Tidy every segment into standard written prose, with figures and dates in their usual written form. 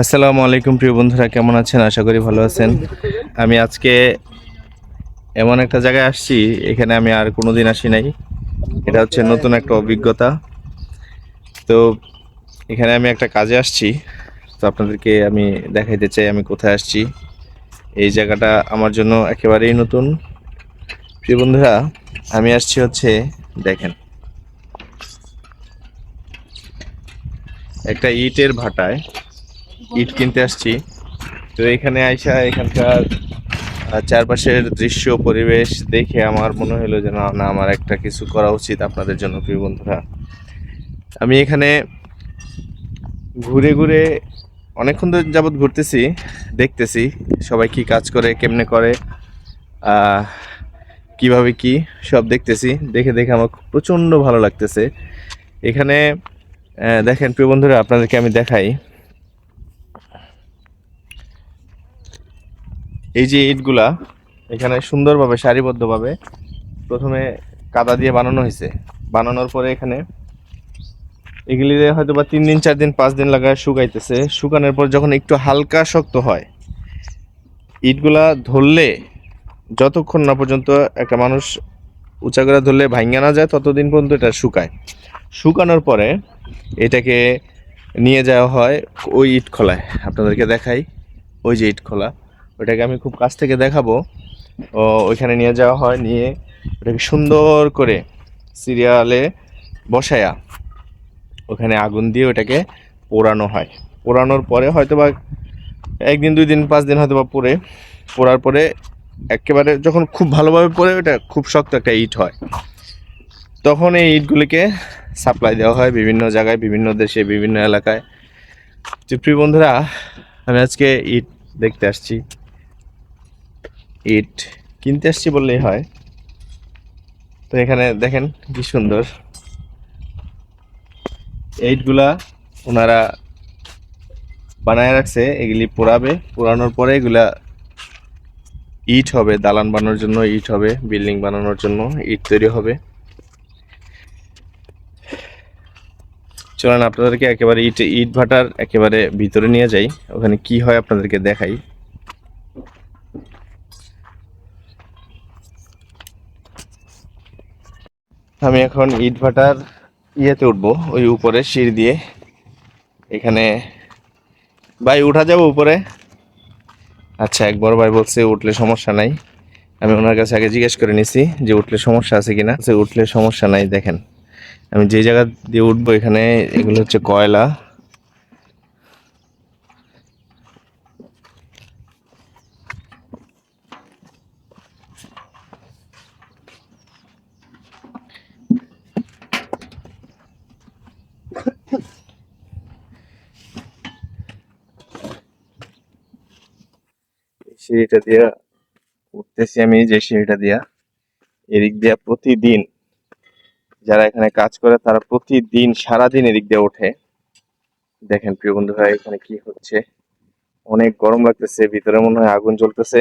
আসসালামু আলাইকুম প্রিয় বন্ধুরা, কেমন আছেন? আশা করি ভালো আছেন। আমি আজকে এমন একটা জায়গায় আসছি, এখানে আমি আর কোনোদিন আসি নাই। এটা হচ্ছে নতুন একটা অভিজ্ঞতা। তো এখানে আমি একটা কাজে আসছি। তো আপনাদেরকে আমি দেখাইতে চাই আমি কোথায় আসছি। এই জায়গাটা আমার জন্য একেবারেই নতুন। প্রিয় বন্ধুরা, আমি আসছি হচ্ছে, দেখেন, একটা ইটের ভাটায় ইট কিনতে আসছি। তো এখানে আইসা এখানকার চারপাশের দৃশ্য পরিবেশ দেখে আমার মনে হলো যে না না, আমার একটা কিছু করা উচিত আপনাদের জন্য। প্রিয় বন্ধুরা, আমি এখানে ঘুরে ঘুরে অনেকক্ষণ ধরে যাবৎ ঘুরতেছি, দেখতেছি সবাই কি কাজ করে, কেমনে করে, আহ, কিভাবে কি সব দেখতেছি। দেখে দেখে আমার প্রচণ্ড ভালো লাগতেছে এখানে। দেখেন প্রিয় বন্ধুরা, আপনাদেরকে আমি দেখাই। এই যে ইটগুলা এখানে সুন্দরভাবে সারিবদ্ধভাবে প্রথমে কাদা দিয়ে বানানো হয়েছে। বানানোর পরে এখানে এগুলি হয়তো বা 3 দিন 4 দিন 5 দিন লাগায় শুকাইতেছে। শুকানোর পর যখন একটু হালকা শক্ত হয়, ইটগুলা ধরলে যতক্ষণ না পর্যন্ত একটা মানুষ উঁচা করে ধরলে ভাঙা না যায় ততদিন পর্যন্ত এটা শুকায়। শুকানোর পরে এটাকে নিয়ে যাওয়া হয় ওই ইট খোলায়। আপনাদেরকে দেখাই, ওই যে ইট খোলা, ওইটাকে আমি খুব কাছ থেকে দেখাবো। ওইখানে নিয়ে যাওয়া হয়, নিয়ে ওটাকে সুন্দর করে সিরিয়ালে বসায়া ওখানে আগুন দিয়ে ওটাকে পোড়ানো হয়। পোড়ানোর পরে হয়তো বা 1 দিন 2 দিন 5 দিন হয়তো বা পোড়ার পরে একেবারে যখন খুব ভালোভাবে পড়ে ওটা খুব শক্ত একটা ইট হয়, তখন এই ইটগুলিকে সাপ্লাই দেওয়া হয় বিভিন্ন জায়গায়, বিভিন্ন দেশে, বিভিন্ন এলাকায়। তো প্রিয় বন্ধুরা, আমি আজকে ইট দেখতে আসছি, ইট কিনতে আসছি বললেই হয়। তো এখানে দেখেন কি সুন্দর ইটগুলা ওনারা বানায় রাখছে। এগুলি পোড়াবে, পোড়ানোর পরে এগুলা ইট হবে, দালান বানানোর জন্য ইট হবে, বিল্ডিং বানানোর জন্য ইট তৈরি হবে। চলেন আপনাদেরকে একেবারে ইট ভাটার একেবারে ভিতরে নিয়ে যাই, ওখানে কি হয় আপনাদেরকে দেখাই। আমি এখন ইট ভাটার ইয়েতে উঠবো, ওই উপরে সিঁড়ি দিয়ে। এখানে ভাই উঠা যাবো উপরে? আচ্ছা, এক বড় ভাই বলছে উঠলে সমস্যা নাই। আমি ওনার কাছে আগে জিজ্ঞেস করে নিছি যে উঠলে সমস্যা আছে কিনা। উঠলে সমস্যা নাই। দেখেন আমি যে জায়গা দিয়ে উঠবো, এখানে এগুলো হচ্ছে কয়লা। সিঁড়িটা দিয়া উঠতেছি আমি, যে সিঁড়িটা দিয়া, এদিক দিয়া প্রতিদিন যারা এখানে কাজ করে তারা প্রতিদিন সারাদিন এদিক দিয়ে ওঠে। দেখেন প্রিয় বন্ধুরা, এখানে কি হচ্ছে, অনেক গরম লাগতেছে, ভিতরে মনে হয় আগুন জ্বলতেছে।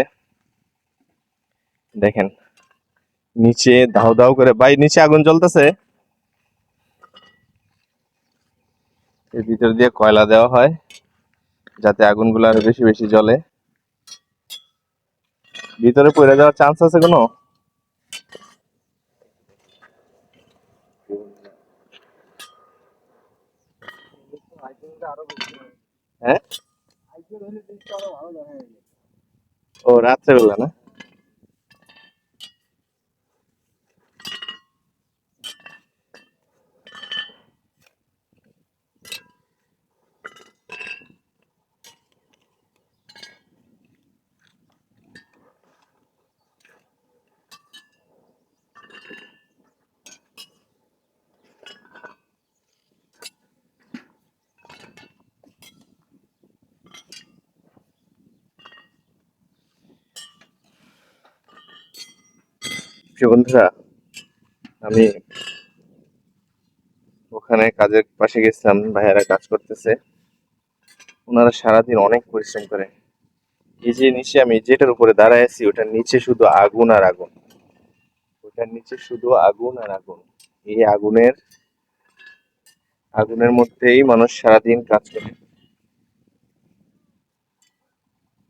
দেখেন নিচে দাউ দাউ করে, ভাই নিচে আগুন জ্বলতেছে। এর ভিতর দিয়ে কয়লা দেওয়া হয় যাতে আগুনগুলো আরো বেশি বেশি জ্বলে। ভিতরে পড়ে যাওয়ার চান্স আছে কোনো? হ্যাঁ, ও রাত্রেবেলা না? প্রিয় বন্ধুরা, আমি ওখানে কাজের পাশে গেছিলাম, ভাইয়ারা কাজ করতেছে। ওনারা সারাদিন অনেক পরিশ্রম করে। এই যে নিচে আমি যেটার উপরে দাঁড়ায় আছি, ওটার নিচে শুধু আগুন আর আগুন, ওটার নিচে শুধু আগুন আর আগুন। এই আগুনের মধ্যেই মানুষ সারাদিন কাজ করে।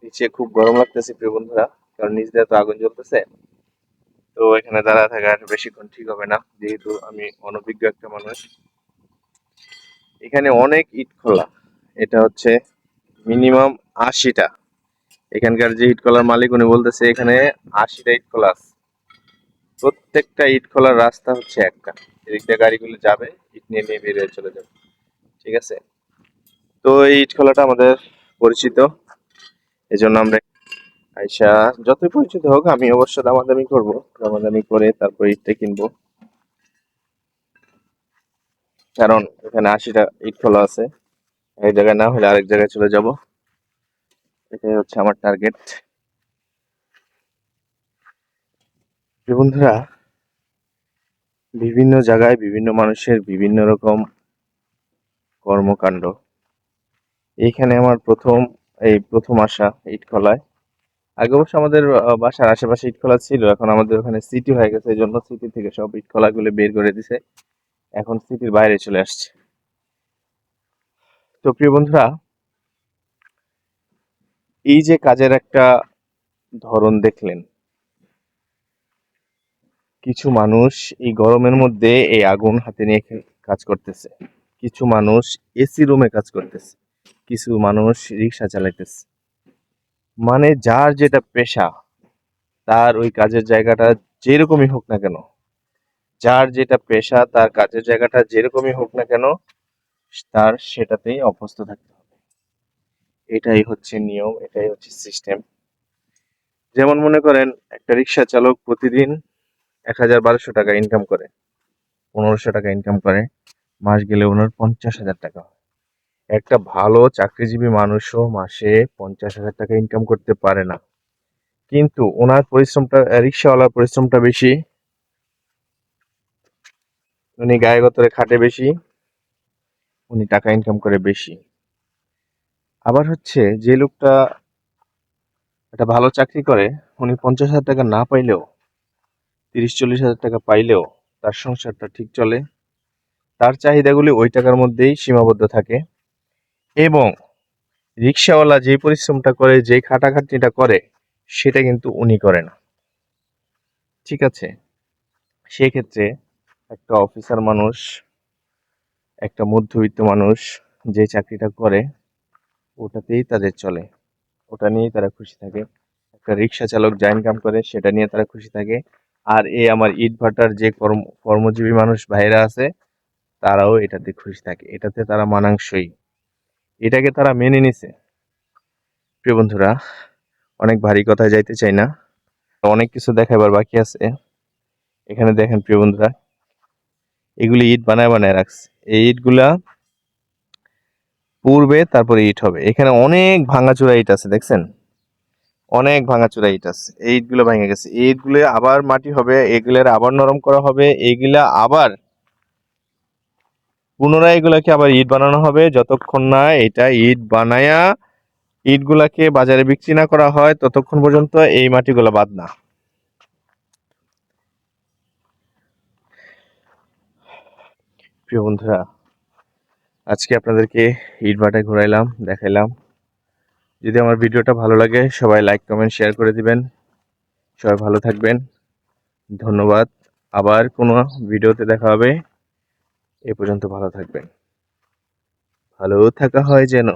নিচে খুব গরম লাগতেছে প্রিয় বন্ধুরা, কারণ নিচ দিয়ে তো আগুন জ্বলতেছে। তো এখানে দাঁড়া থাকার বেশিক্ষণ ঠিক হবে না, যেহেতু আমি অনভিজ্ঞ একটা মানুষ। এখানে অনেক ইট খোলা, এটা হচ্ছে মিনিমাম 80টা। এখানকার যে ইট খোলার মালিক উনি বলতেছে এখানে 80টা ইট খোলা আছে। প্রত্যেকটা ইট খোলার রাস্তা হচ্ছে একটা, এদিক দিয়ে গাড়িগুলো যাবে, ইট নিয়ে নিয়ে বেরিয়ে চলে যাবে। ঠিক আছে, তো এই ইট খোলাটা আমাদের পরিচিত, এই জন্য আমরা আইসা যতই পরিচিত হোক আমি অবশ্য দামাদামি করবো, দামাদামি করে তারপর ইটটা কিনবো, কারণ এখানে 80টা ইট খোলা আছে, এক জায়গায় না হলে আরেক জায়গায় চলে যাব, এটাই হচ্ছে আমার টার্গেট। বন্ধুরা, বিভিন্ন জায়গায় বিভিন্ন মানুষের বিভিন্ন রকম কর্মকাণ্ড। এইখানে আমার প্রথম আসা ইট খোলায়। আগে অবশ্য আমাদের বাসার আশেপাশে ইট খোলা ছিল, এখন আমাদের ওখানে সিটি হয়ে গেছে, এই জন্য সিটি থেকে সব ইট খোলাগুলো বের করে দিছে, এখন সিটির বাইরে চলে আসছে। তো প্রিয় বন্ধুরা, এই যে কাজের একটা ধরন দেখলেন, কিছু মানুষ এই গরমের মধ্যে এই আগুন হাতে নিয়ে কাজ করতেছে, কিছু মানুষ এসি রুমে কাজ করতেছে, কিছু মানুষ রিক্সা চালাইতেছে। মানে যার যেটা পেশা, তার ওই কাজের জায়গাটা যেরকমই হোক না কেন, যার যেটা পেশা তার কাজের জায়গাটা যেরকমই হোক না কেন, তার সেটাতেই অভ্যস্ত থাকতে হবে। এটাই হচ্ছে নিয়ম, এটাই হচ্ছে সিস্টেম। যেমন মনে করেন একটা রিক্সা চালক প্রতিদিন 1000-1200 টাকা ইনকাম করে, 1500 টাকা ইনকাম করে, মাস গেলে ওনার 50,000 টাকা হয়। একটা ভালো চাকরিজীবী মানুষও মাসে 50,000 টাকা ইনকাম করতে পারে না, কিন্তু ওনার পরিশ্রমটা, রিক্সাওয়ালার পরিশ্রমটা বেশি, উনি গায়ে গতরে খাটে বেশি, উনি টাকা ইনকাম করে বেশি। আবার হচ্ছে যে লোকটা একটা ভালো চাকরি করে, উনি 50,000 টাকা না পাইলেও, 30-40,000 টাকা পাইলেও তার সংসারটা ঠিক চলে, তার চাহিদাগুলি ওই টাকার মধ্যেই সীমাবদ্ধ থাকে। এবং রিক্সাওয়ালা যে পরিশ্রমটা করে, যে খাটাখাটনিটা করে, সেটা কিন্তু উনি করে না। ঠিক আছে, সেক্ষেত্রে একটা অফিসার মানুষ, একটা মধ্যবিত্ত মানুষ যে চাকরিটা করে, ওটাতেই তাদের চলে, ওটা নিয়েই তারা খুশি থাকে। একটা রিক্সা চালক যা ইনকাম করে সেটা নিয়ে তারা খুশি থাকে। আর আমার ইট ভাটার যে কর্মজীবী মানুষ ভাইরা আছে, তারাও এটাতে খুশি থাকে, এটাতে তারা মানাংশই, এটাকে তারা মেনে নিছে। প্রিয় বন্ধুরা, অনেক ভারী কথায় যাইতে চাই না, অনেক কিছু দেখাবার বাকি আছে। এখানে দেখেন প্রিয় বন্ধুরা, এগুলি ইট বানায় বানায় রাখছে, এই ইটগুলা পূর্বে তারপরে ইট হবে। এখানে অনেক ভাঙাচোরা ইট আছে, দেখছেন, অনেক ভাঙাচোরা ইট আছে, এই ইটগুলো ভেঙে গেছে, এই ইটগুলো আবার মাটি হবে, এগুলোর আবার নরম করা হবে, এগুলা আবার পুনরায় এগুলাকে আবার ইট বানানো হবে, যতক্ষণ না এটা ইট বানায়া ইটগুলাকে বাজারে বিক্রি না করা হয় ততক্ষণ পর্যন্ত এই মাটিগুলো বাদ না। প্রিয় বন্ধুরা, আজকে আপনাদেরকে ইট ভাটায় ঘুরাইলাম, দেখাইলাম। যদি আমার ভিডিওটা ভালো লাগে সবাই লাইক কমেন্ট শেয়ার করে দিবেন। সবাই ভালো থাকবেন, ধন্যবাদ। আবার কোনো ভিডিওতে দেখা হবে, এ পর্যন্ত ভালো থাকবেন। ভালো থাকা হয় যেন।